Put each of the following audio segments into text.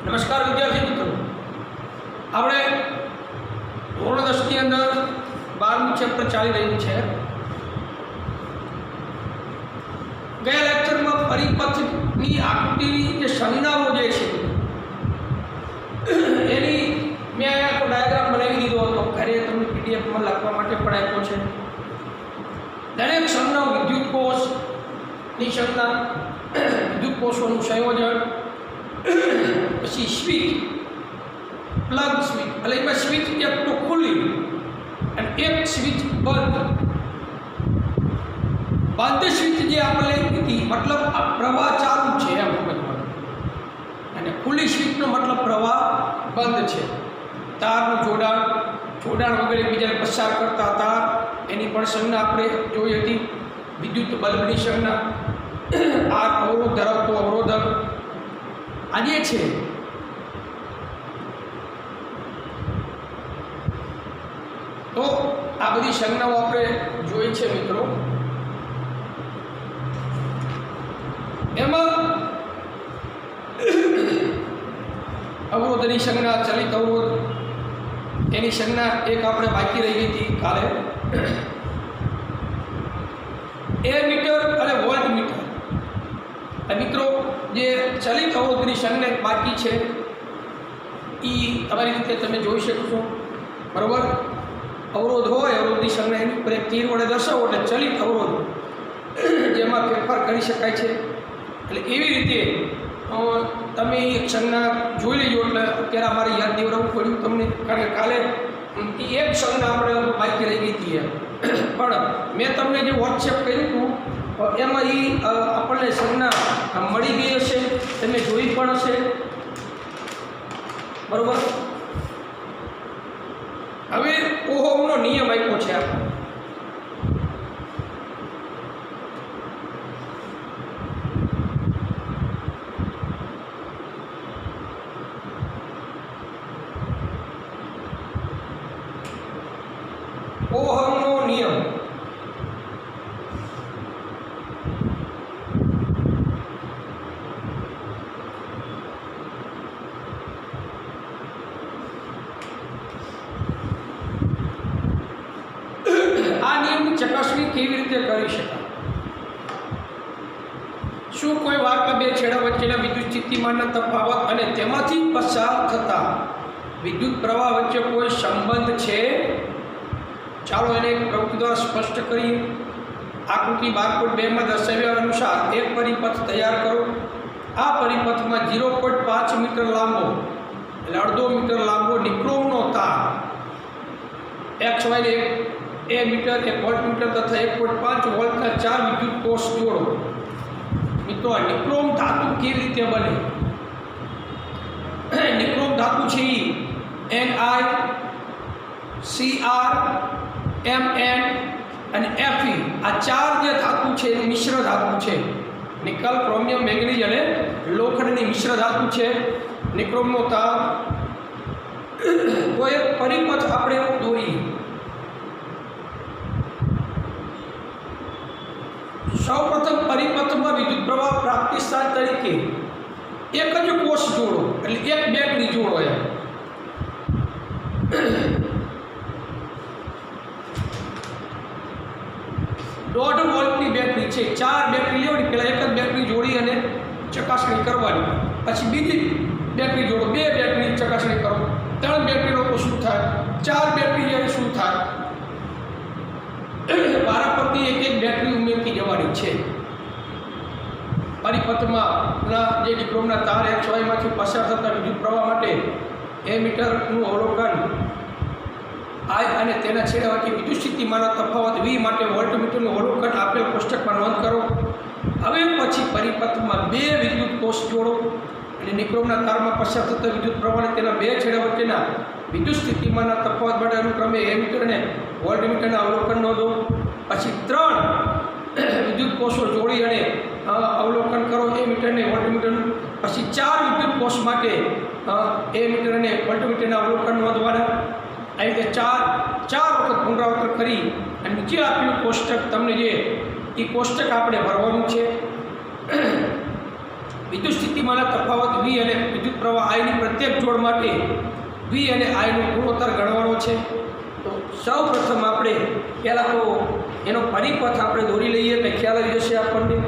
નમસ્કાર વિદ્યાર્થી મિત્રો, આપણે ધોરણ 10 ની અંદર 12મું ચેપ્ટર ચાલી રહ્યું છે. ગયા લેક્ચરમાં પરિપથની આકૃતિની જે સંજ્ઞાઓ જે છે એની મેં અહીંયા આખો ડાયાગ્રામ બનાવી દીધો હતો. ઘરે તમને પીડીએફમાં લખવા માટે પણ આપ્યો છે. દરેક સંજ્ઞાઓ વિદ્યુત કોષની સંજ્ઞા, વિદ્યુત કોષોનું સંયોજન, પછી સ્વિચ, પ્લગ સ્વિચ, એટલે એમાં સ્વિચ એક તો ખુલ્લી અને એક સ્વિચ બંધ. બંધ સ્વિચ જે આપણે લીધી મતલબ આ પ્રવાહ ચાલુ છે એમ સમજવાનું, અને ખુલ્લી સ્વિચનો મતલબ પ્રવાહ બંધ છે. તારનું જોડાણ વગેરે બીજાને પસાર કરતા તાર, એની પણ સંજ્ઞા આપણે જોઈ હતી. વિદ્યુત બલ્બની સંજ્ઞા, આ અવરોધ ધરાવતો અવરોધક આજે છે. તો આ બધી સંજ્ઞાઓ આપણે જોઈ છે મિત્રો. એમાં અવરોધની સંજ્ઞા, ચલિત અવરોધ, એની સંજ્ઞા એક આપણે બાકી રહી ગઈ હતી કાલે. એમીટર અને વોલ્ટમીટર. મિત્રો, જે ચલિત અવરોધની સંજ્ઞા બાકી છે એ તમારી રીતે તમે જોઈ શકો છો, બરાબર. અવરોધ હોય, અવરોધની સંજ્ઞા એની ઉપર એક તીર વડે દર્શાવો એટલે ચલિત અવરોધ, જેમાં ફેરફાર કરી શકાય છે. એટલે એવી રીતે તમે એક સંજ્ઞા જોઈ લેજો. એટલે અત્યારે અમારે યાદ દેવડાવવું પડ્યું તમને, કારણ કે કાલે એક સંજ્ઞા આપણે બાકી રહી ગઈ હતી. પણ મેં તમને જે વોટ્સએપ કર્યું હતું એમાં એ આપણને સંજ્ઞા મળી ગઈ હશે, તમે જોઈ પણ હશે, બરાબર. હવે ઓહમનો નિયમ આપ્યો છે આપણે. ઓહમનો નિયમ. આ નિયમની ચકાસણી કેવી રીતે કરી શકાય? શું કોઈ વાહકના બે છેડા વચ્ચેના વિદ્યુત સ્થિતિમાનના તફાવત અને તેમાંથી પસાર થતા વિદ્યુત પ્રવાહ વચ્ચે કોઈ સંબંધ છે? ચાલો એને એક પ્રવૃત્તિ દ્વારા સ્પષ્ટ કરીએ. આકૃતિ 12.2 દર્શાવ્યા અનુસાર એક પરિપથ તૈયાર કરો. આ પરિપથમાં 0.5 મીટર લાંબો, એટલે અડધો મીટર લાંબો નિક્રોમનો તાર XY ને એ મીટર, 1 વોલ્ટમીટર તથા 1.5 વોલ્ટના 4 વિદ્યુત કોષ જોડો. મિત્રો, આ નિક્રોમ ધાતુ કેવી રીતે બને? નિક્રોમ ધાતુ છે એ Ni, Cr, Mn અને Fe, આ ચાર જે ધાતુ છે એ મિશ્ર ધાતુ છે. નિકલ, ક્રોમિયમ, મેંગનીઝ અને લોખંડની મિશ્ર ધાતુ છે નિક્રોમનો તાર. કોઈ એક પરિપથ આપણે દોરીએ. સૌપ્રથમ પરિપથમાં વિદ્યુત પ્રવાહ પ્રાપ્તિ સ્થાન તરીકે એક જ કોષ જોડો, એટલે એક બેટરી જોડો. એમ 1.5 વોલ્ટની બેટરી છે. 4 બેટરી લેવાની, પહેલાં એક જ બેટરી જોડી અને ચકાસણી કરવાની. પછી બીજી બેટરી જોડો, 2 બેટરી ચકાસણી કરો. 3 બેટરી લોકો શું થાય, 4 બેટરી જ્યારે શું થાય, વારાફરતી એક બેટરી ઉમેરતી જવાની છે. પરિપથમાં જે નિક્રોમના તાર XYમાંથી પસાર થતા વિદ્યુત પ્રવાહ માટે એમીટરનું અવલોકન, I અને તેના છેડા વચ્ચે વિદ્યુત સ્થિતિમાનના તફાવત V માટે વોલ્ટમીટરનું અવલોકન આપેલ કોષ્ટકમાં નોંધ કરો. હવે પછી પરિપથમાં 2 વિદ્યુત કોષ જોડો અને નિક્રોમના તારમાં પસાર થતા વિદ્યુત પ્રવાહને તેના 2 છેડા વચ્ચેના વિદ્યુત સ્થિતિમાનના તફાવત માટે અનુક્રમે એમીટર અને વોલ્ટમીટરના અવલોકન નોંધો. પછી 3 વિદ્યુત કોષો જોડી અને અવલોકન કરો એમીટરને વોલ્ટમીટરનું. પછી 4 વિદ્યુત કોષ માટે એમીટર અને વોલ્ટમીટરના અવલોકન નોંધવાના. આ રીતે ચાર વખત પુનરાવર્તન કરી અને નીચે આપેલું કોષ્ટક તમને જે એ કોષ્ટક આપણે ભરવાનું છે. વિદ્યુત સ્થિતિમાનના તફાવત V અને વિદ્યુત પ્રવાહ I ની પ્રત્યેક જોડ માટે V અને I નો ગુણોત્તર ગણવાનો છે. તો સૌ પ્રથમ આપણે પહેલાં તો એનો પરિપથ આપણે દોરી લઈએ એટલે ખ્યાલ આવી જશે આપણને.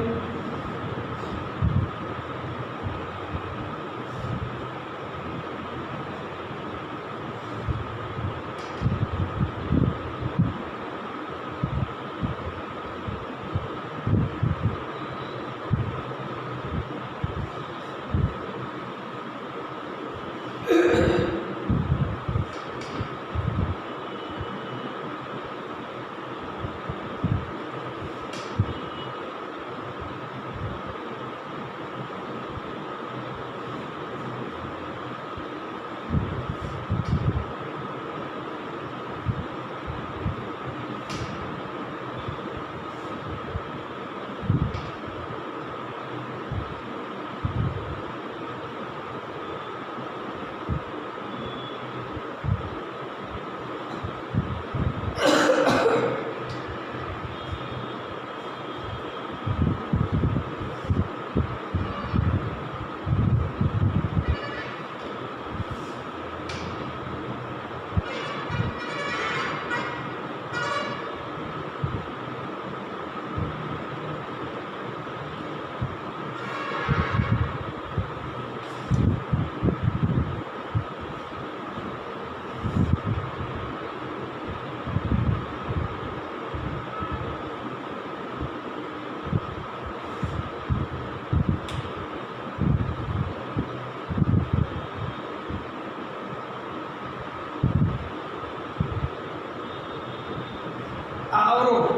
આ અવરોધ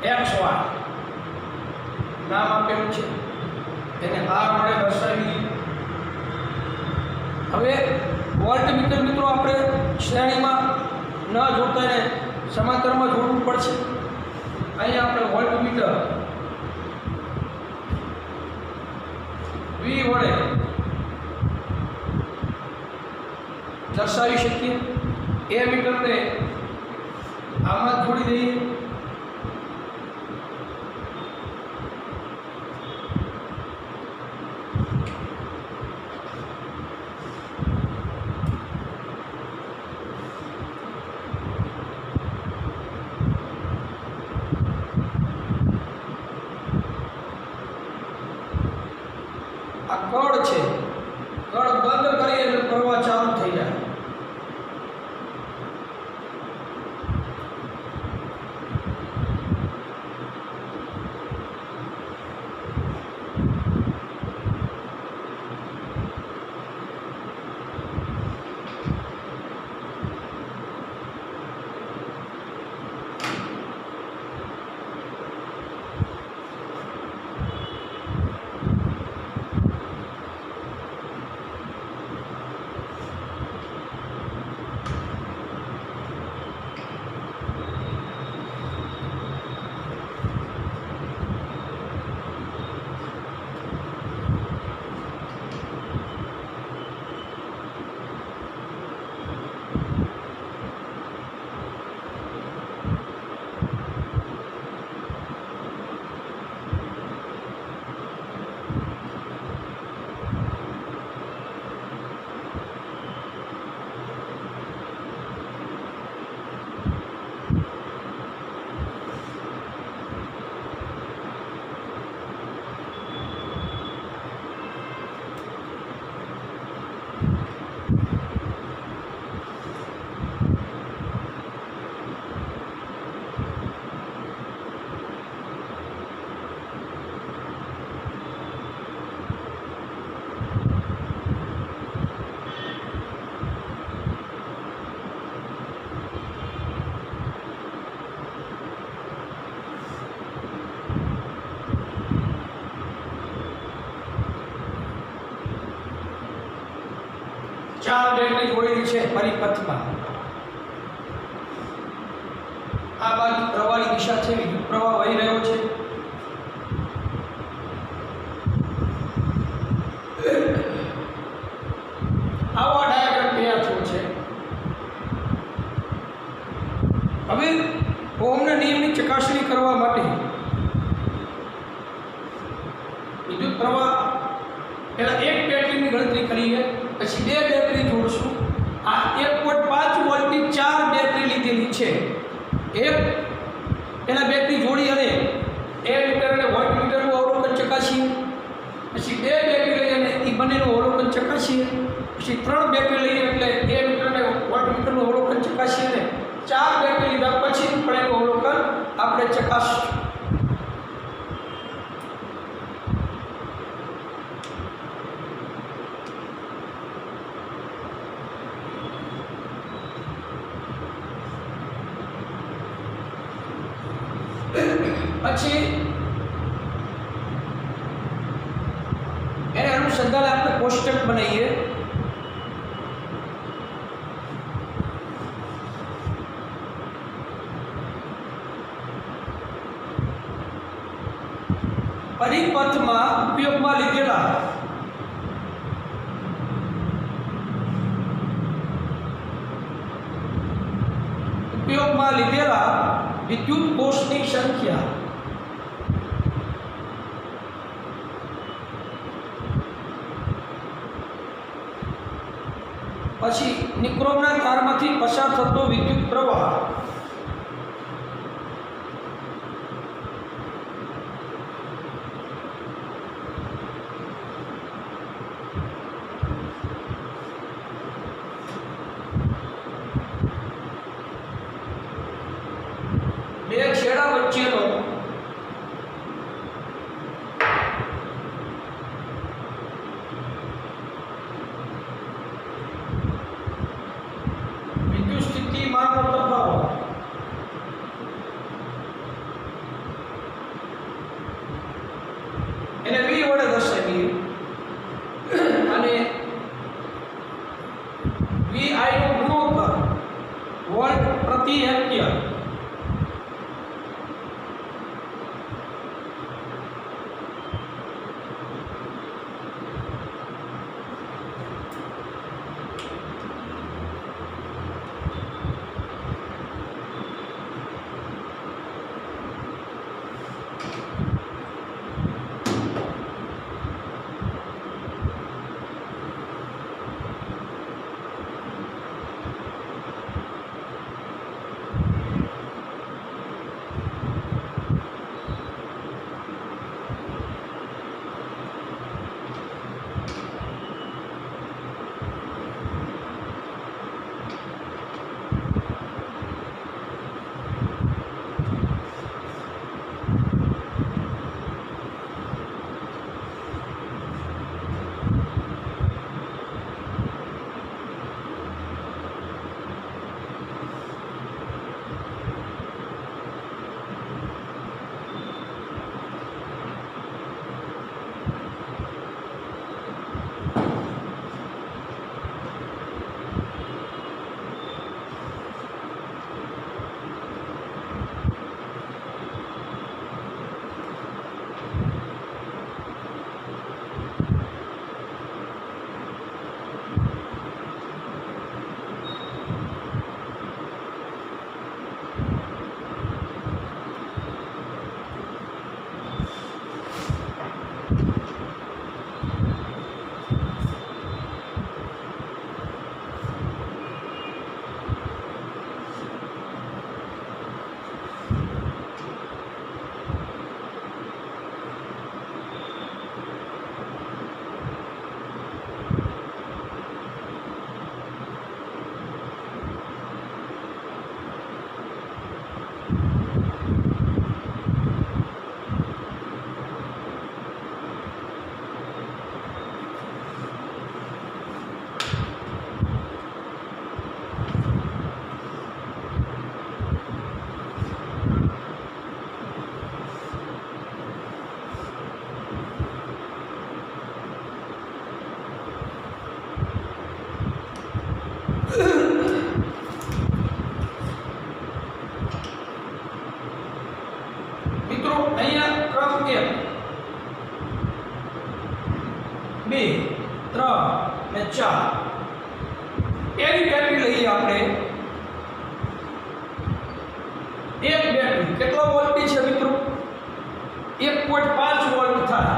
XY નામ આપેલું છે, એને R વડે દર્શાવી. હવે વોલ્ટમીટર મિત્રો આપણે શ્રેણીમાં ન જોડતા એને સમાંતરમાં જોડવું પડશે. અહીંયા આપણે વોલ્ટમીટર V વડે દર્શાવી શકીએ. એ મીટરને આમાં જોડી દઈએ. આ કળ છે, કળ બંધ કરી એટલે પ્રવાહ ચાલુ થઈ જાય. ચાર બેટરી જોડેલી છે પરિપથમાં. આ બાજુ પ્રવાહની દિશા છે, વિદ્યુત પ્રવાહ વહી રહ્યો છે. આવા ડાયાગ્રામ તૈયાર થયો છે. હવે ઓહમના નિયમની ચકાસણી કરવા માટે પછી બે બેટરી જોડશું। આ 1.5 વોલ્ટની 4 બેટરી લીધેલી છે। એક પેલા બેટરી જોડી અને એમીટર અને વોલ્ટમીટરનું અવલોકન ચકાસીએ। પછી બે બેટરી લઈ અને એ બંનેનું અવલોકન ચકાસીએ। પછી 3 બેટરી લઈએ એટલે એમીટર અને વોલ્ટમીટરનું અવલોકન ચકાસીએ અને 4 બેટરી લીધા પછી પણ એનું અવલોકન આપણે ચકાસીશું। પછી એને અનુસંધાન આપણે કોષ્ટક બનાવીએ। પરિપથમાં ઉપયોગમાં લીધેલા વિદ્યુત કોષની સંખ્યા પછી નિક્રોમના તારમાંથી પસાર થતો વિદ્યુત પ્રવાહ બે છેડા વચ્ચેનો વિદ્યુત સ્થિતિમાનનો તફાવત એને V વડે દર્શાવીએ અને VI નો ગુણોત્તર વોલ્ટ પ્રતિ એમ્પિયર મિત્રો અહીંયા ક્રમ 1 2 3 અને 4 એવી બેટરી લઈએ આપણે। એક બેટરી કેટલો વોલ્ટની છે મિત્રો? 1.5 વોલ્ટ થાય।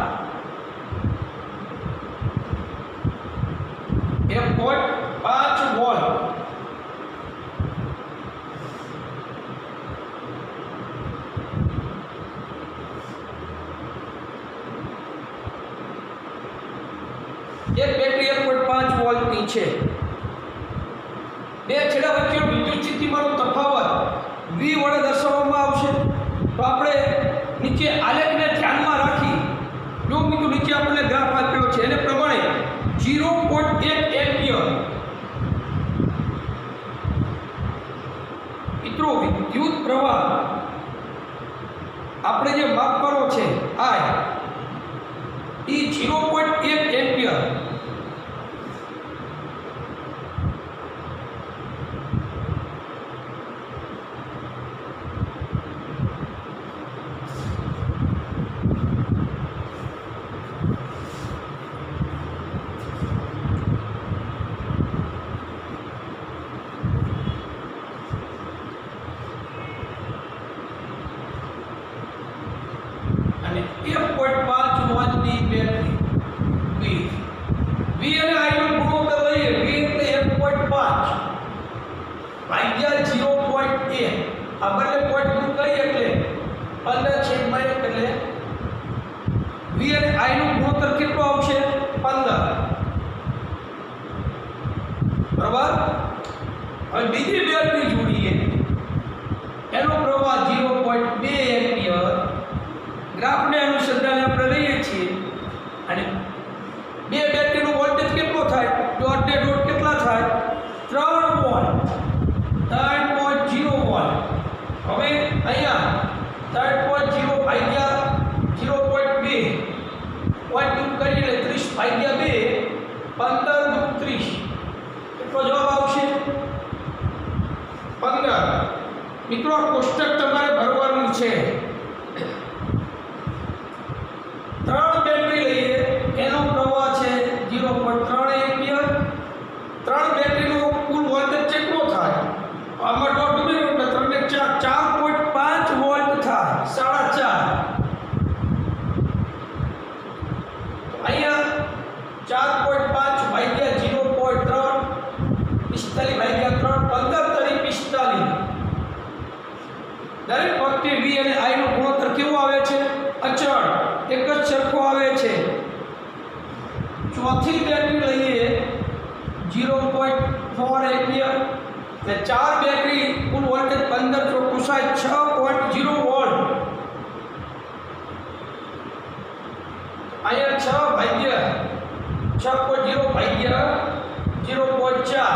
1.5 વોલ્ટ. એક બેટરી 1.5 વોલ્ટની છે. બે છેડા વચ્ચેનો વિદ્યુત સ્થિતિમાનનો તફાવત V વડે દર્શાવવામાં આવશે. તો આપણે નીચે આલેખને ધ્યાનમાં રાખી જો મિત્રો નીચે આપણને ગ્રાફ આપેલો છે એને પ્રમાણે 0.1 એમ્પિયર મિત્રો વિદ્યુત પ્રવાહ આપણે જે માપવાનો છે I એ 0.1 એમ્પિયર અને 1.5 વોલ્ટની બેટરી V અને I નો ગુણોત્તર લઈએ. V એટલે 1.5 ભાગ્યા 0.1 આ બંને પોઈન્ટ દૂર કરીએ એટલે 15/1 એટલે V અને I નો ગુણોત્તર કેટલો આવશે? 15. બરાબર. હવે બીજી બેટરી જોડીએ એનો પ્રવાહ 0.2 એમ્પિયર ગ્રાફને અનુસંધાને આપણે લઈએ છીએ અને બે બેટરીનો વોલ્ટેજ કેટલો થાય? ડોટ ને ડોટ કેટલા થાય? 3 વોલ્ટ 3.0 વોલ્ટ. હવે અહીંયા 3.0 ભાગ્યા 0.2 પોઈન્ટ દૂર કરીને 30 ભાગ્યા 2 15 દૂ 30 કેટલો જવાબ આવશે? 15. મિત્રો આ કોષ્ટક તમારે ભરવાનું છે. 3 બેટરી લઈએ એનો પ્રવાહ છે 0.3 એમ્પિયર. 3 બેટરીનો કુલ વોલ્ટેજ કેટલો થાય? આમાં ડોટ ઉમેરો એટલે 3 ને 4.5 વોલ્ટ થાય 4.5. અહીંયા 4.5 ભાગ્યા 0.3 45 ભાગ્યા 3 15 તરી 45. દરેક વખતે V અને I નો ગુણોત્તર કેવો આવે છે? અચળ એક જ સરખો આવે છે. ચોથી બેટરી લઈએ 0.4 એમ્પિયર એટલે 4 બેટરી કુલ વોલ્ટેજ 15 ચોકું 6.0 વોલ્ટ. અહીંયા 6 ભાગ્યા 6.0 ભાગ્યા 0.4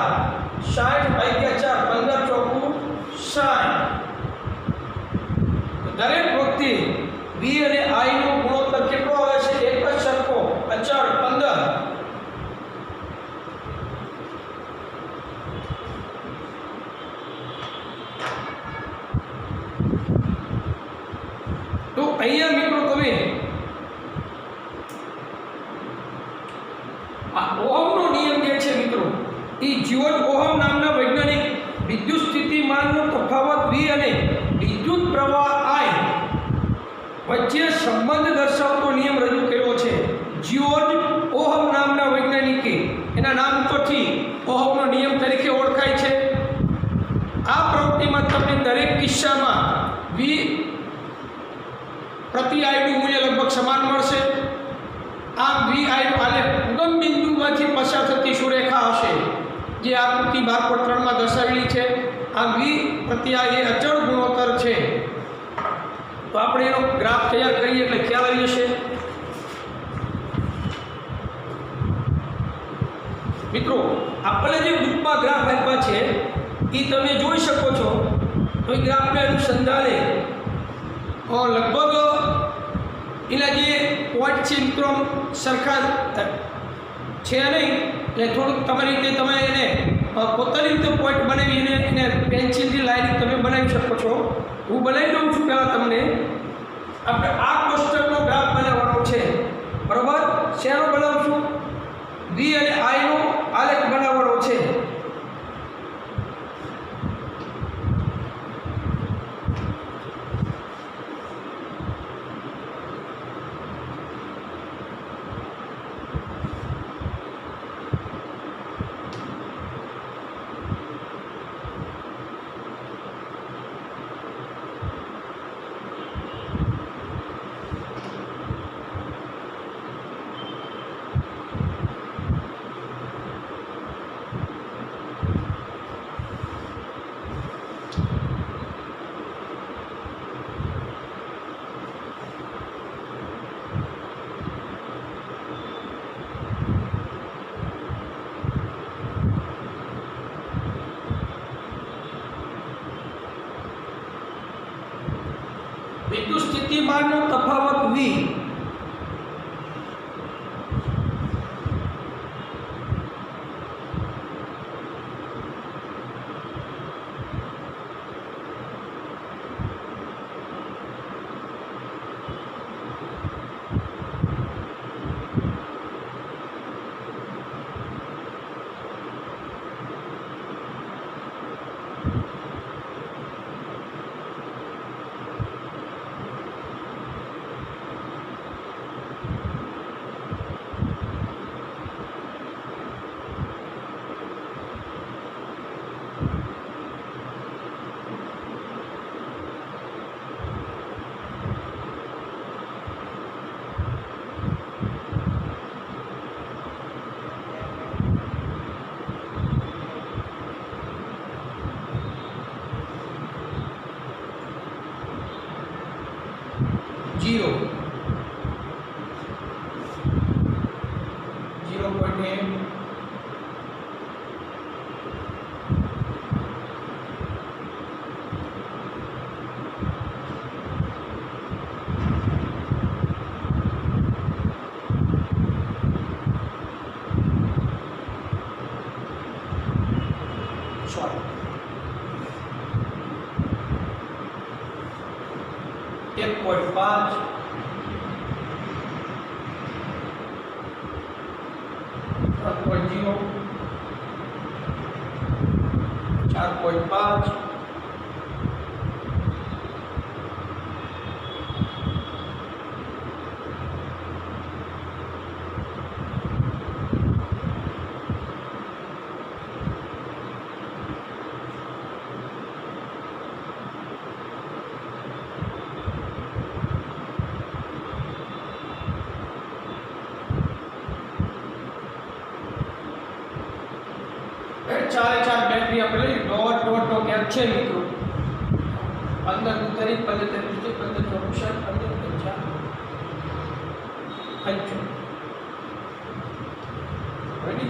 60 ભાગ્યા 4 15 ચોકું 60. દરેક વખતે V અને I નો ગુણોત્તર કેટલો આવે છે? એક જ સરખો અચળ 15. તો અહીંયા મિત્રો તમે આ ઓહમનો નિયમ જે છે મિત્રો એ જ્યોર્જ ઓહમ નામના વૈજ્ઞાનિક વિદ્યુત સ્થિતિમાનનો તફાવત V અને વિદ્યુત પ્રવાહ I વચ્ચે સંબંધ દર્શાવતો નિયમ રજૂ કર્યો છે. જ્યોર્જ ઓહમ નામના વૈજ્ઞાનિકે એના નામ પરથી ઓહમનો નિયમ તરીકે ઓળખાય છે. આ પ્રવૃત્તિમાં તમને દરેક કિસ્સામાં V પ્રતિ I નું મૂલ્ય લગભગ સમાન મળશે. આમ V I નો આલેખ ઉગમ બિંદુમાંથી પસાર થતી સુરેખા હશે જે આકૃતિ 12.3 માં દર્શાવેલી છે. આમ V પ્રતિ I એ અચળ ગુણોત્તર છે. તો આપણે એનો ગ્રાફ તૈયાર કરીએ એટલે ખ્યાલ આવી જશે. મિત્રો આપણે જે બુકમાં ગ્રાફ આપ્યા છે એ તમે જોઈ શકો છો. તો એ ગ્રાફને અનુસંધાને લગભગ એના જે પોઈન્ટ છે મિત્રો સરખા છે નહીં એટલે થોડુંક તમારી રીતે તમે એને પોતાની રીતે પોઈન્ટ બનાવી એને પેન્સિલથી લાઈન તમે બનાવી શકો છો. હું બનાવી દઉં છું પહેલાં તમને. આપણે આ કોષ્ટકનો ગ્રાફ બનાવવાનો છે. બરાબર. શેનો બનાવશું? V અને I નો આલેખ બનાવવાનો છે. 0.8 sorry 1.5 3.0 4.5 चार बैटरी अपने डॉट डॉट डॉट क्या अच्छे मित्रों अंदर उतरी पहले दूसरे पहले ऑप्शन अंदर पंचा पंचो रेडी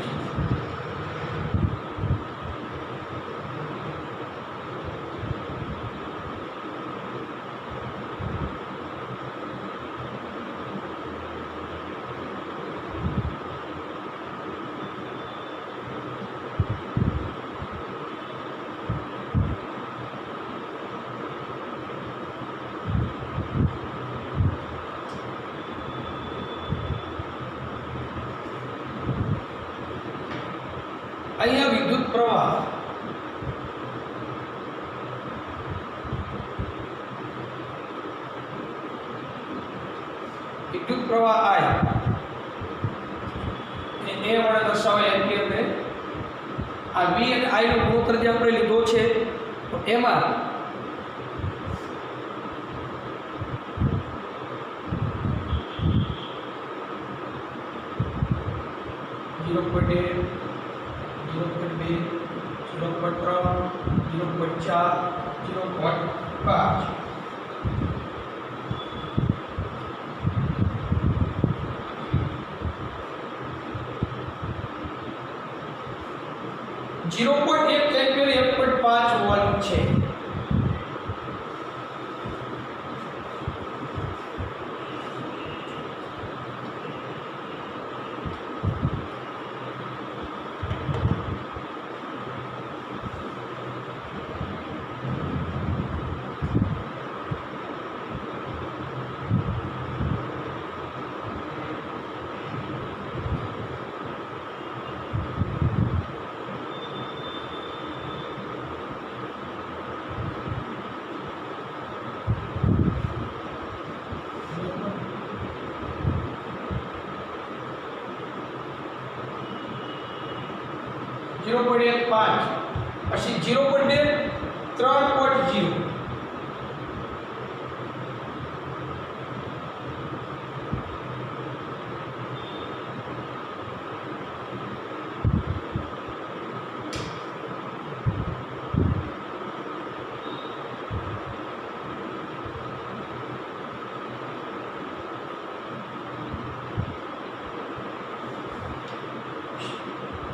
અહીંયા વિદ્યુત પ્રવાહ I એને A વડે દર્શાવાય એમ્પિયર ને આ V અને I નો ગુણોત્તર જે આપણે લીધો છે તો એમાં जीरो पॉइंट एक एम्पियर 1.5 वोल्ट है। जीरो पॉइंट एक पांच पी जीरो पॉइंट त्रण पॉइंट जीरो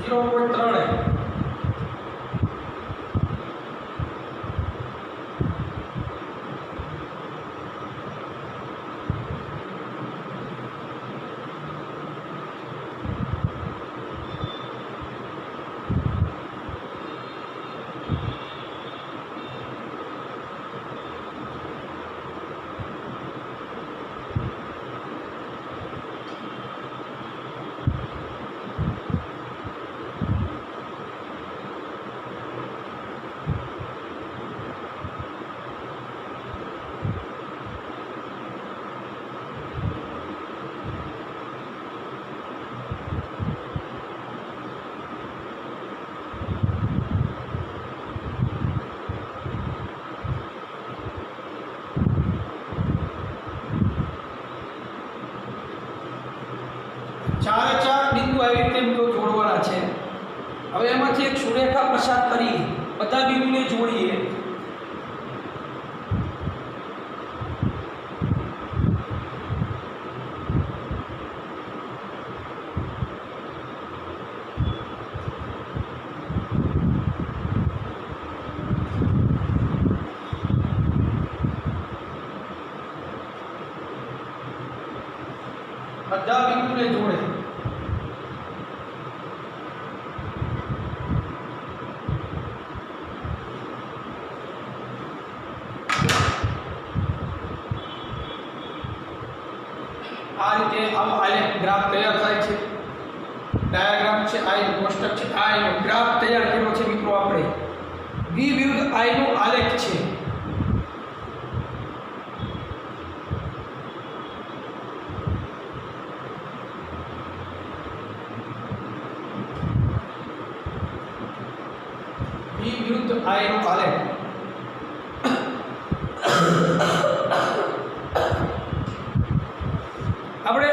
जीरो पॉइंट त्रण है। चार बिंदु આવી રીતે મિત્રો જોડવાના છે। હવે એમાંથી એક સુરેખા પસાર કરી બધા બિંદુને જોડીએ। ગ્રાફ તૈયાર થાય છે, ડાયાગ્રામ છે, આ એનું કોષ્ટક છે, આ એનો ગ્રાફ તૈયાર કર્યો છે મિત્રો આપણે. V વિરુદ્ધ I નો આલેખ છે. V વિરુદ્ધ I નો આલેખ. આપણે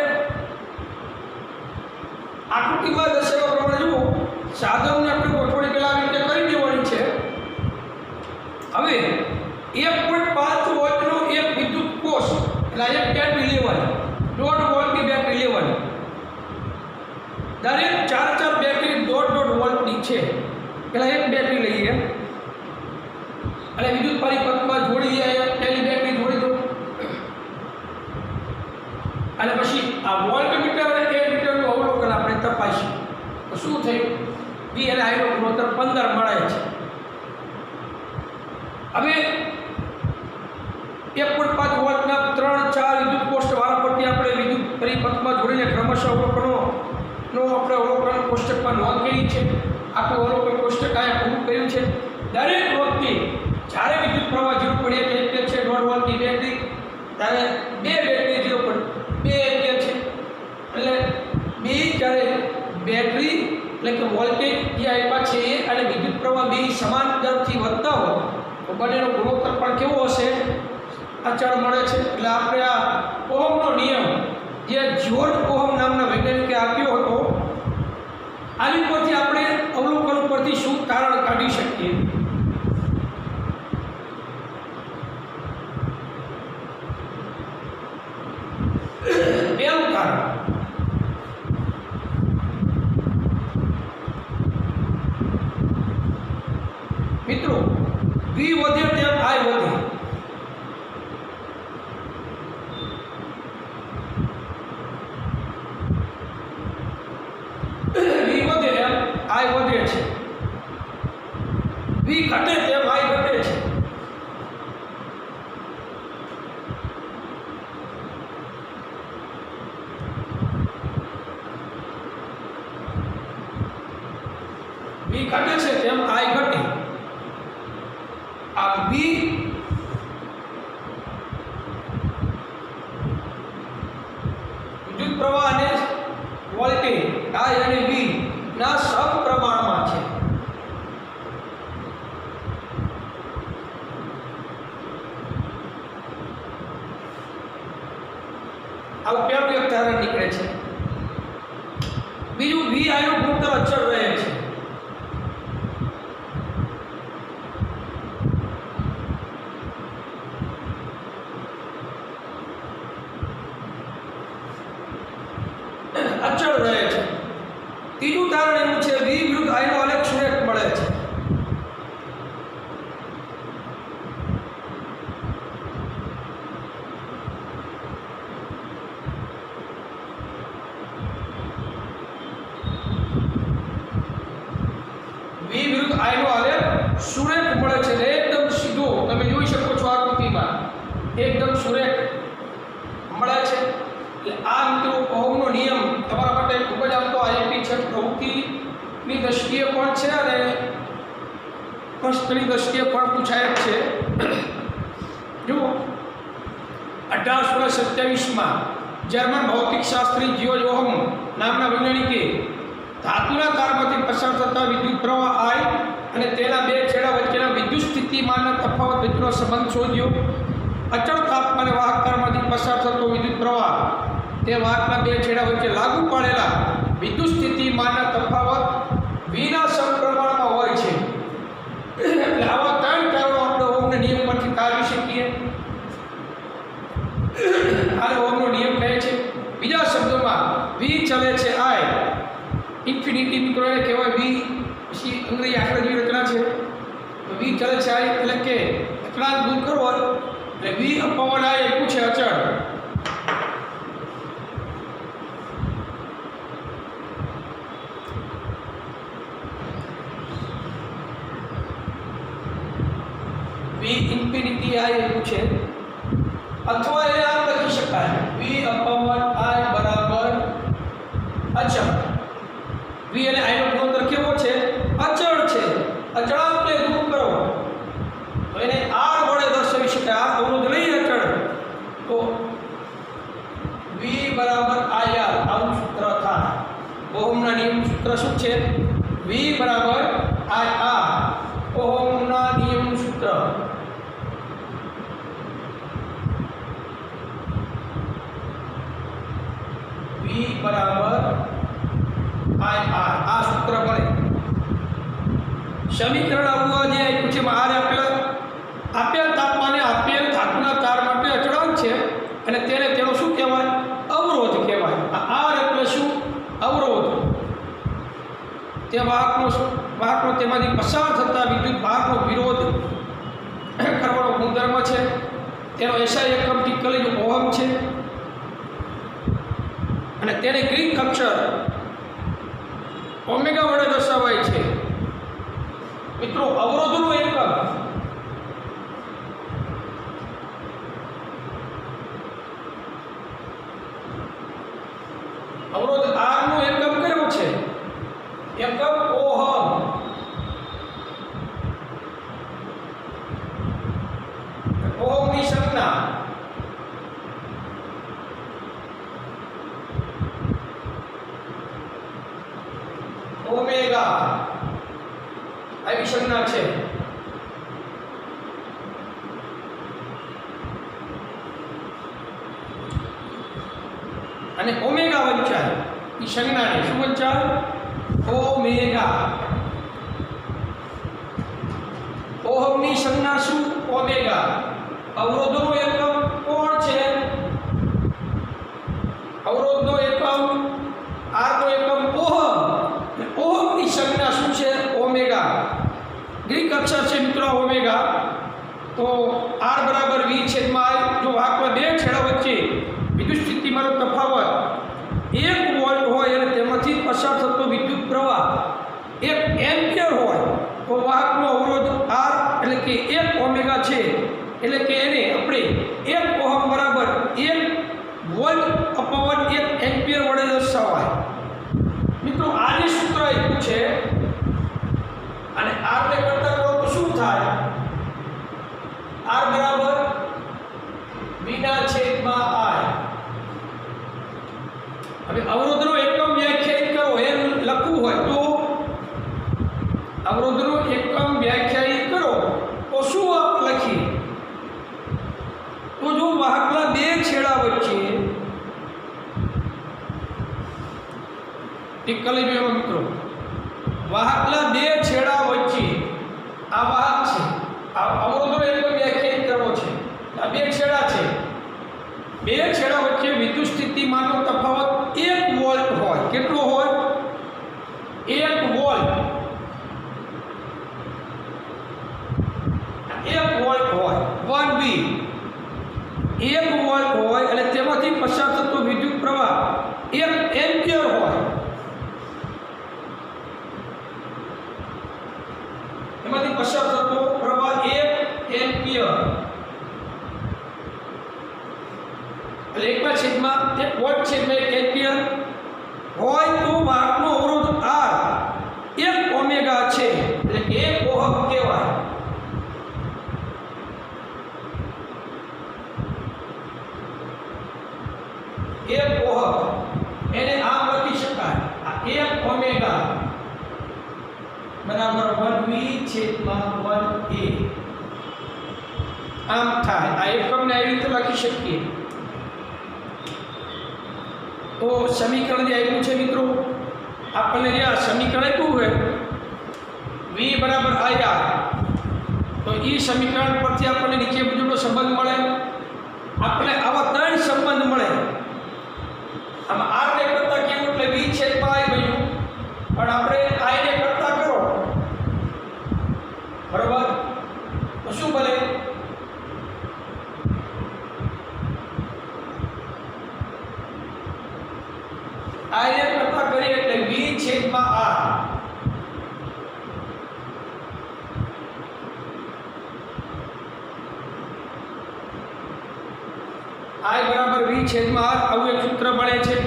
આકૃતિમાં દર્શાવ્યા પ્રમાણે જુઓ, સાધનને આપણે ગોઠવણી પહેલા આવી રીતે કરી દેવાની છે. હવે 1.5 વોલ્ટનો એક વિદ્યુત કોષ એટલે એક બેટરી લેવાની, 1.5 વોલ્ટની બેટરી લેવાની. દરેક 4 બેટરી 1.5 વોલ્ટની છે. પહેલા એક બેટરી લઈએ અને વિદ્યુત પરિપથમાં જોડી દઈએ, પહેલી બેટરી જોડી દો અને પછી આ વોલ્ટમીટર અને એમીટરનું અવલોકન આપણે તપાસીએ તો શું થયું? V અને I નો ગુણોત્તર 15 મળે છે. હવે 1.5 વોલ્ટના 3-4 વિદ્યુત કોષ્ટક વારાફરતી આપણે વિદ્યુત પરિપથમાં જોડીને ક્રમશઃ અવલોકનોનો આપણે અવલોકન કોષ્ટકમાં નોંધ કરી છે. આખું અવલોકન કોષ્ટક અહીંયા પૂરું કર્યું છે. દરેક વખતે જ્યારે વિદ્યુત પ્રવાહ 0.1 એમ્પિયર છે, 1.5 વોલ્ટની બેટરી, ત્યારે 2 બેટરી 0.2 એમ્પિયર છે. એટલે બે જ્યારે બેટરી એટલે કે વોલ્ટેજ જે આપ્યા છે અને વિદ્યુત પ્રવાહ બે સમાન દરથી વધતા હોય તો બંનેનો ગુણોત્તર પણ કેવો હશે? અચળ મળે છે. એટલે આપણે આ ઓહમનો નિયમ જે જ્યોર્જ ઓહમ નામના વૈજ્ઞાનિકે આપ્યો હતો, આની પરથી આપણે અવલોકન પરથી શું તારણ કાઢી શકીએ? પહેલું તારણ, મિત્રો V વધે તેમ I વધે. V વધે એમ I વધે છે. V ઘટે તેમ I ઘટે છે. V ઘટે છે તેમ I ઘટે. આ V વિદ્યુત પ્રવાહ અને વોલ્ટેજ I અને V ના સમપ્રમાણમાં છે. આવું પહેલું એક તારણ નીકળે છે. બીજું, V I નો ગુણોત્તર અચળ રહે છે. અચળ રહે છે. ત્રીજું તારણ એવું છે, V વિરુદ્ધ I નો આલેખ સુરેખ મળે છે. V વિરુદ્ધ I નો આલેખ સુરેખ મળે છે. એકદમ સીધો તમે જોઈ શકો છો આકૃતિમાં, એકદમ સુરેખ મળે છે. આ મિત્રો ઓહમનો નિયમ તમારા માટે ખૂબ જ આમ તો આઈએમપી છે, પ્રવૃત્તિની દ્રષ્ટિએ પણ છે અને પ્રશ્નની દ્રષ્ટિએ પણ પૂછાય જ છે. જુઓ, 1827માં જર્મન ભૌતિકશાસ્ત્રી જ્યોર્જ ઓહમ નામના વૈજ્ઞાનિકે ધાતુના તારમાંથી પસાર થતા વિદ્યુત પ્રવાહ I અને તેના બે છેડા વચ્ચેના વિદ્યુત સ્થિતિમાનના તફાવત વચ્ચેનો સંબંધ શોધ્યો. અચળ તાપમાને વાહક તારમાંથી પસાર થતો વિદ્યુત પ્રવાહ તે વાહકના બે છેડા વચ્ચે લાગુ પાડેલા વિદ્યુત સ્થિતિમાનના તફાવત વિના સમપ્રમાણમાં હોય છે. એટલે આવા 3 કારણો આપણે ઓહમના નિયમ પરથી તારવી શકીએ. આને ઓહમનો નિયમ કહે છે. બીજા શબ્દોમાં V ચલે છે I, ઇન્ફિનિટી મિત્રો એને કહેવાય. V પછી અંગ્રેજી આંકડા જેવી રચના છે. તો V ચલે છે I એટલે કે અચળાંક દૂર કરવો એટલે V અપવન I એટલું છે અચળ. V ઇન્ફિનિટી I એટલું છે. અથવા એને આમ લખી શકાય, V અપવન I બરાબર વી અને આઈનો ગુણોત્તર કેવો છે? અચળ છે. અચળાંકને દૂર કરો તો એને આર વડે દર્શાવી શકાય. આર અવરોધ લઈ અચળ તો વી બરાબર આઈ આર આવું સૂત્ર થાય. ઓહમના નિયમનું સૂત્ર શું છે? વી બરાબર આઈ આર. ઓહમના નિયમનું સૂત્ર વી બરાબર આઈ આર. આ સૂત્ર મળે. સમીકરણ આવવા જે આપ્યું છે આર આપેલ તાપમાને આપેલ ધાતુના તાર માટે અચળાંક છે અને તેને તેનો શું કહેવાય? અવરોધ કહેવાય. આ આર એટલે શું? અવરોધ. તે વાહકનો તેમાંથી પસાર થતા વિદ્યુત ભારનો વિરોધ કરવાનો ગુણધર્મ છે. તેનો એસઆઈ એકમ ટીકલી ઓહમ છે અને તેને ગ્રીક અક્ષર ઓમેગા વડે દર્શાવાય છે. મિત્રો, અવરોધનું એકમ અવરોધ આર નું એકમ કયો છે? એકમ ઓહમ. ઓહમની સંજ્ઞા ઓમેગા આવી સંજ્ઞા છે. અને ઓમેગા વંચાય એ સંજ્ઞાને શું વંચાય? ઓમેગા. ઓહમની સંજ્ઞા શું? ઓમેગા. અવરોધનો એકમ કોણ છે? અવરોધનો એકમ આરનો એકમ ઓહમ. ઓહમની સંજ્ઞા શું છે? ઓમેગા. ગ્રીક અક્ષર છે મિત્રો ઓમેગા. તો આર બરાબર વી છેદમાં આઈ. જો વાહકમાં બે છેડા વચ્ચે વિદ્યુત સ્થિતિમાનનો તફાવત 1 વોલ્ટ હોય અને તેમાંથી પસાર થતો વિદ્યુત પ્રવાહ 1 એમ્પિયર હોય તો વાહકનો અવરોધ આર એટલે કે 1 ઓમેગા છે. એટલે કે એને આપણે 1 ઓહમ બરાબર 1 વોલ્ટ અપાવન 1 એમ્પિયર વડે દર્શાવાય. મિત્રો, આ જે સૂત્ર આપ્યું છે અને આર ને કરતા કરો તો શું થાય? આર બરાબર વી ના છેદમાં આઈ. હવે અવરોધનો એકમ વ્યાખ્યાયિત કરો એમ લખવું હોય તો અવરોધનો એકમ વ્યાખ્યાયિત કરો તો શું આપણે લખીએ? તો જો વાહકના બે છેડા વચ્ચે ટીકલી બેમાં મિત્રો વાહકના બે છેડા વચ્ચે આ વાહક છે. આ અવરોધનો એકમ વ્યાખ્યાયિત કરવો છે. આ બે છેડા છે. બે છેડા વચ્ચે વિદ્યુત સ્થિતિમાનનો તફાવત 1 વોલ્ટ હોય. કેટલો હોય? 1 વોલ્ટ. 1 વોલ્ટ હોય. 1 વી. 1 વોલ્ટ હોય અને તેમાંથી પસાર થતો વિદ્યુત પ્રવાહ 1 એમ્પિયર હોય. એમાંથી પસાર થતો પ્રવાહ 1 એમ્પિયર એટલે 1 વોલ્ટ છેદમાં 1 એમ્પિયર હોય તો વાહકનો અવરોધ આર 1 ઓમેગા છે એટલે 1 ઓહમ કહેવાય. એક ઓહમ એને આમ લખી શકાય. આ 1 ઓમેગા બરાબર 1 વી છેદમાં 1 એ આમ થાય. આ એકમને આવી રીતે લખી શકીએ. તો સમીકરણ જે આપ્યું છે મિત્રો, આપણને જે આ સમીકરણ આપ્યું હોય વી બરાબર આઈ આર, તો એ સમીકરણ પરથી આપણને નીચે મુજબનો સંબંધ મળે. આપણે આવા 3 સંબંધ મળે. આમાં આર ને કરતા કેવું એટલે વી છેદમાં આઈ બન્યું, પણ આપણે આઈ ને કરતા કરો બરાબર તો શું બને? આઈ ને કરતા કરીએ એટલે વી છેદમાં આર. આઈ બરાબર વી છેદમાં આર આવું એક સૂત્ર મળે છે.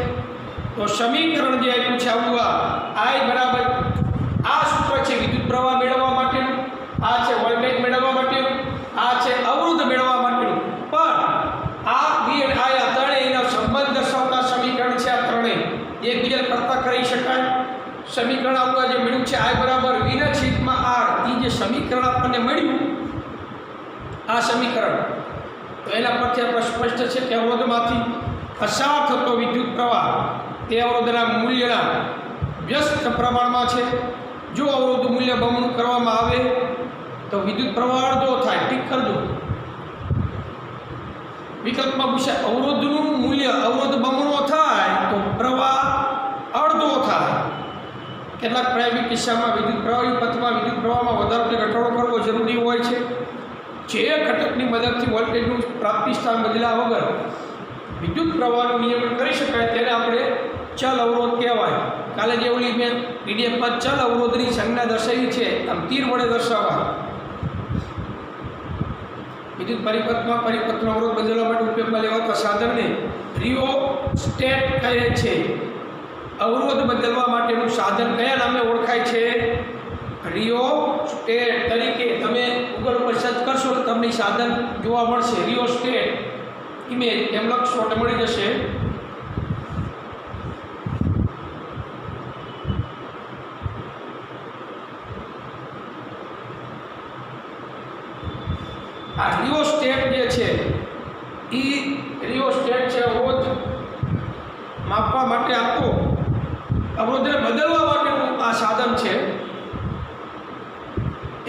તો સમીકરણ જે આપ્યું છે આવું આઈ સમીકરણ આપણું જે મળ્યું છે I બરાબર V ના છેદમાં R, એ જે સમીકરણ આપણને મળ્યું આ સમીકરણ, તો એના પરથી આપણે સ્પષ્ટ છે કે અવરોધમાંથી પસાર થતો વિદ્યુત પ્રવાહ તે અવરોધના મૂલ્યના વ્યસ્ત પ્રમાણમાં છે. જો અવરોધ મૂલ્ય બમણું કરવામાં આવે તો વિદ્યુત પ્રવાહ અડધો થાય. ઠીક કરજો. વિકલ્પમાં પૂછે અવરોધનું મૂલ્ય અવરોધ બમણો થાય તો પ્રવાહ અડધો થાય. કેટલાક પ્રાયોગિક કિસ્સામાં વિદ્યુત પ્રવાહી પથમાં વિદ્યુત પ્રવાહમાં વધારો કે ઘટાડો કરવો જરૂરી હોય છે. જે ઘટકની મદદથી વોલ્ટેજનું પ્રાપ્તિ સ્થાન બદલ્યા વગર વિદ્યુત પ્રવાહનું નિયમન કરી શકાય તેને આપણે ચલ અવરોધ કહેવાય. કાલે જે ઓલી મેં પીડીએફમાં ચલ અવરોધની સંજ્ઞા દર્શાવી છે, આમ તીર વડે દર્શાવવા. વિદ્યુત પરિપથમાં પરિપથનો અવરોધ બદલવા માટે ઉપયોગમાં લેવાતા સાધનને રિયોસ્ટેટ કહે છે. અવરોધ બદલવા માટેનું સાધન કયા નામે ઓળખાય છે? રિયોસ્ટેટ તરીકે. તમે ગૂગલ ઉપર સર્ચ કરશો તો તમને સાધન જોવા મળશે. રિયોસ્ટેટ ઇમેજ એમ લખશો એટલે મળી જશે. આ રિયોસ્ટેટ જે છે એ રિયોસ્ટેટ છે અવરોધ માપવા માટે આપતો, અવરોધને બદલવા માટેનું આ સાધન છે.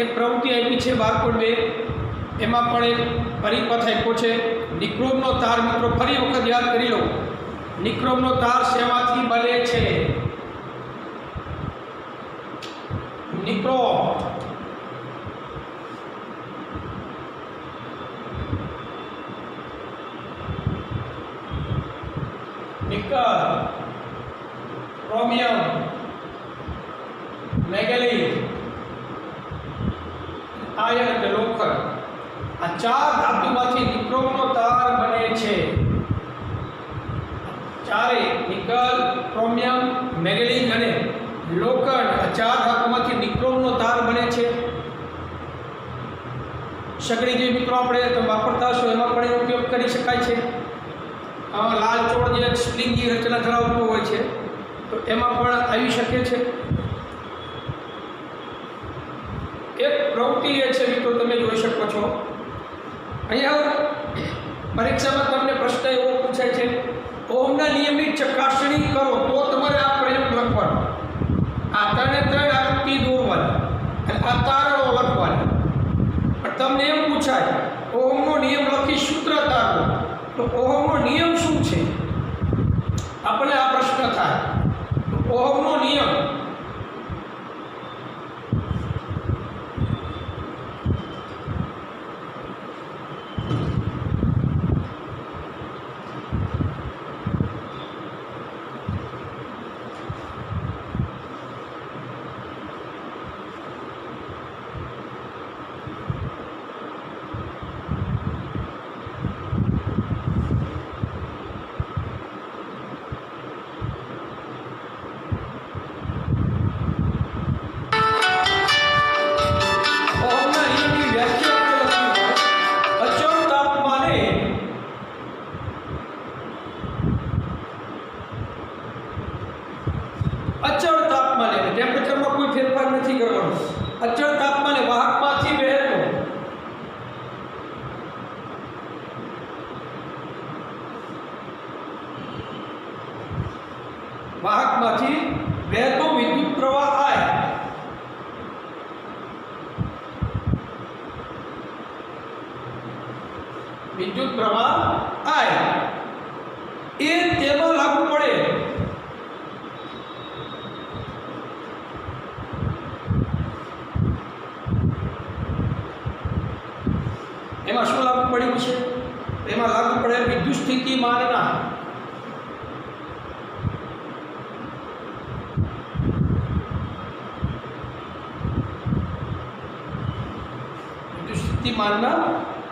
એક પ્રવૃત્તિ આપી છે 12.2, એમાં પણ એક પરિપથ આપ્યો છે. નિક્રોમનો તાર. મિત્રો ફરી વખત યાદ કરી લો, નિક્રોમનો તાર શેમાંથી બને છે? નિક્રોમ નિકલ, ક્રોમિયમ, મેગ્નેલિક, આયર્ન અને લોખંડ, આ ચાર ધાતુમાંથી નિક્રોમનો તાર બને છે. ચારે નિકલ, ક્રોમિયમ, મેગ્નેલિક અને લોખંડ, આ ચાર ધાતુમાંથી નિક્રોમનો તાર બને છે. સગડી જે મિત્રો આપણે તમે વાપરતા હશો એમાં પણ એનો ઉપયોગ કરી શકાય છે. લાલ ચોળ જે સ્પ્રિંગની રચના ધરાવતું હોય છે તો એમાં પણ આવી શકે છે. એક પ્રવૃત્તિ એ છે મિત્રો તમે જોઈ શકો છો અહીંયા પરીક્ષામાં તમને પ્રશ્ન એવો પૂછાય છે, ઓહમના નિયમની ચકાસણી કરો તો તમારે આ પ્રયોગ લખવાનો. આ ત્રણે આકૃતિ દોરવાની અને આ તારણો લખવાની. પણ તમને એમ પૂછાય ઓહમનો નિયમ લખી સૂત્ર તારવો, તો ઓહમનો નિયમ શું છે? આપણે આ પ્રશ્ન થાય. ઓહમનો નિયમ અચળ તાપમાને, ટેમ્પરેચરમાં કોઈ ફેરફાર નથી કરવાનો. અચળ તાપમાને વાહકમાંથી વહેતો વિદ્યુત પ્રવાહ I એ તેમાં લાગુ પડે. એમાં શું લાગુ પડ્યું છે? એમાં લાગુ પડે વિદ્યુત સ્થિતિમાનના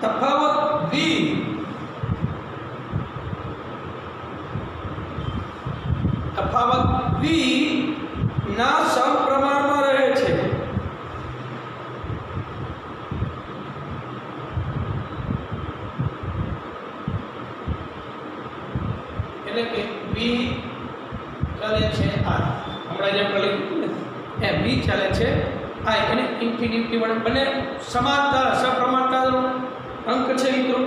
તફાવત V ના સમપ્રમાણમાં રહે છે. એટલે કે V ચાલે છે R. હમણાં જે આપણે લખ્યું ને એ બી ચાલે છે આઈ અને ઇન્ફિનિટી વડે બંને સમાંતર સપ્રમાણતાનો અંક છે મિત્રો.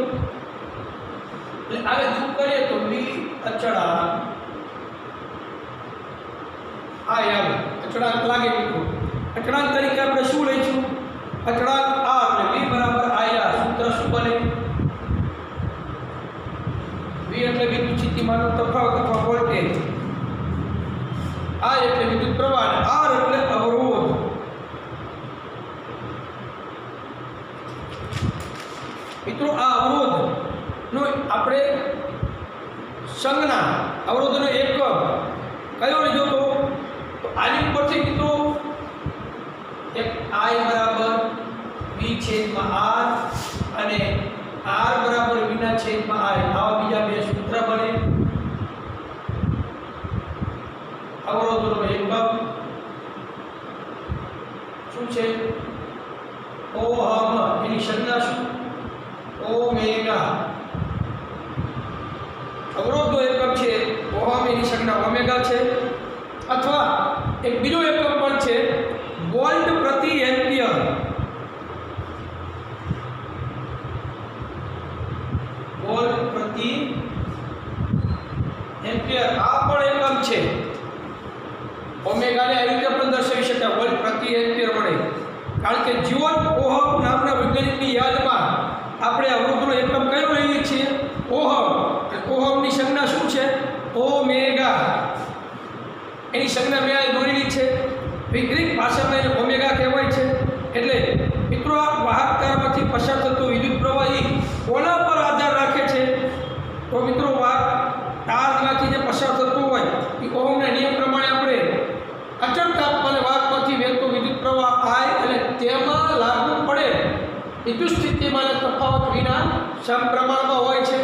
એટલે આગળ દૂર કરીએ તો બી અચળાંક આઈ આવે અચળાંક લાગે મિત્રો. અચળાંક તરીકે આપણે શું લઈશું? અચળાંક આર અને બી બરાબર આઈ આર. સૂત્ર શું બને? વી એટલે વિદ્યુત સ્થિતિમાનનો તફાવત અથવા વોલ્ટેજ, આઈ એટલે વિદ્યુત પ્રવાહ અને આર એટલે અવરોધ. મિત્રો આ અવરોધ નો આપણે સંજ્ઞા અવરોધનો એકમ કયો લીધો તો આની ઉપરથી મિત્રો એક આઈ બરાબર વી છેદમાં આર અને આર બરાબર વીના છેદમાં આઈ આવા બીજા બે સૂત્ર બને. અવરોધનો એકમ શું છે? ઓહમ. એની સંજ્ઞા શું? ઓમેગા. અવરોધનો એકમ છે ઓહમ, એની સંજ્ઞા ઓમેગા છે. અથવા એક બીજો એકમ પણ છે વોલ્ટ પ્રતિ એમ્પિયર. વોલ્ટ પ્રતિ એમ્પિયર આ પણ એકમ છે. ઓમેગાને આ રીતે પણ દર્શાવી શકાય વોલ્ટ પ્રતિ એમ્પિયર વડે. કારણ કે જ્યોન ઓહમ નામના વૈજ્ઞાનિકની યાદમાં આપણે અવરોધનો એકમ કયો લઈએ છીએ? ઓહમ. ઓહમની સંજ્ઞા શું છે? ઓમેગા. એની સંજ્ઞા મેં આ દોરેલી છે. ગ્રીક ભાષામાં એને ઓમેગા કહેવાય છે. એટલે મિત્રો આ વાહકતામાંથી પસાર થતો વિદ્યુત પ્રવાહી કોના પર આધાર રાખે છે? તો મિત્રો તારમાંથી જે પસાર થતું હોય એ ઓહમના નિયમ પ્રમાણે આપણે અચળ તાપમાને વાહકમાંથી વહેતો વિદ્યુત પ્રવાહ આય અને તેમાં લાગુ પડે વિદ્યુત સ્થિતિમાન તફાવત વિના સમપ્રમાણમાં હોય છે.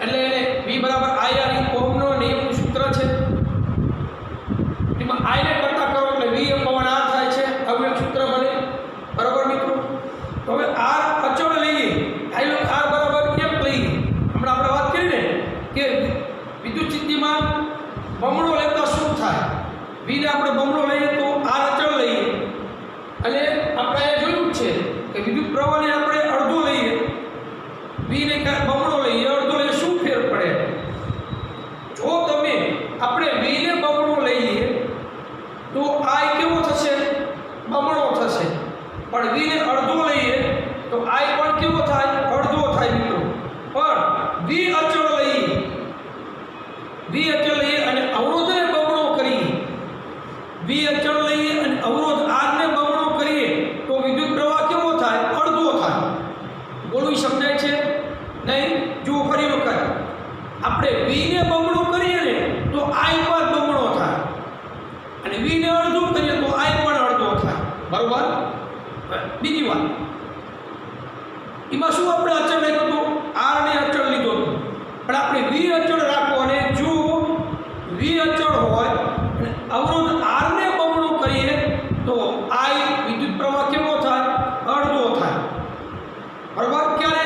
એટલે એને વી બરાબર આઈ આર ઓહમનો નિયમનું સૂત્ર છે. એમાં આઈને કરતા કરો એટલે વી અપવન આર થાય છે. આવું એક સૂત્ર બને. બરાબર મિત્રો? તો હવે આર અચળ લઈએ, આઈ આર બરાબર કેમ લઈએ? હમણાં આપણે વાત કરી ને કે વિદ્યુત સ્થિતિમાન બમણો લેતા શું થાય? વીને આપણે બમણો લઈએ તો આર અચળ લઈએ. અને આપણે એ જોયું છે કે વિદ્યુત પ્રવાહને આપણે અડધો લઈએ, વીને બમણો લઈએ, અડધો લઈએ, શું ફેર પડે? જો તમે આપણે વીને બમણો લઈએ તો આઈ કેવો થશે? બમણો થશે. પણ વીને અડધો લઈએ તો આઈ પણ કેવો થાય? અડધો થાય મિત્રો. પણ વી અચળ લઈએ, વી અચળ લઈએ અને અવરોધને બમણો કરીએ, વી અચળ લઈએ અને અવરોધ આરને બમણો કરીએ તો વિદ્યુત પ્રવાહ કેવો થાય? અડધો થાય. બોલવું સમજાય છે નહીં? જુઓ ફરી વખત, આપણે વીને બમણો કરીએ ને તો આઈ પણ બમણો થાય અને વીને અડધો કરીએ તો આઈ પણ અડધો થાય. બરોબર? બીજી વાત, એમાં શું આપણે અચળ લીધો હતો? આરને અચળ લીધો હતો. પણ આપણે વી અચળ રાખો અને જો વી અચળ હોય અને અવરોધ આરને બમણો કરીએ તો આઈ વિદ્યુત પ્રવાહ કેવો થાય? અડધો થાય. બરોબર? ક્યારે?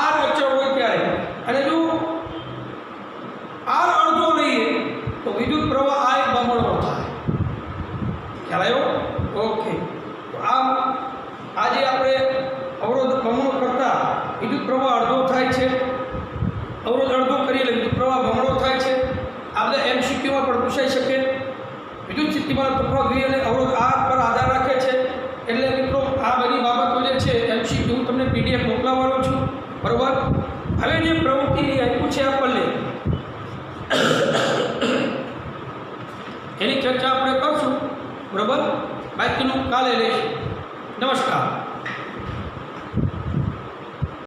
આર અચળ હોય ત્યારે. અને જો આર અડધો લઈએ તો વિદ્યુત પ્રવાહ આઈ બમણો થાય. ખ્યાલ આવ્યો? ઓકે. તો આમ આજે આપણે અવરોધ બમણો કરતા વિદ્યુત પ્રવાહ અડધો થાય છે. અવરોધ અડધો કરીએ એટલે વિદ્યુત પ્રવાહ બમણો થાય છે. આ બધા એમસીક્યુમાં પણ પૂછાઈ શકે. વિદ્યુત સ્થિતિમાન તફાવત વી અને અવરોધ આર પર આધાર રાખે છે. એટલે મિત્રો આ બધી બાબતો જે છે એમસીક્યુ હું તમને પીડીએફ મોકલાવવાનો છું. બરાબર? હવે જે પ્રવૃત્તિ આપ્યું છે આપણને એની ચર્ચા આપણે કરશું. બરાબર? બાકીનું કાલે લઈશું. નમસ્કાર.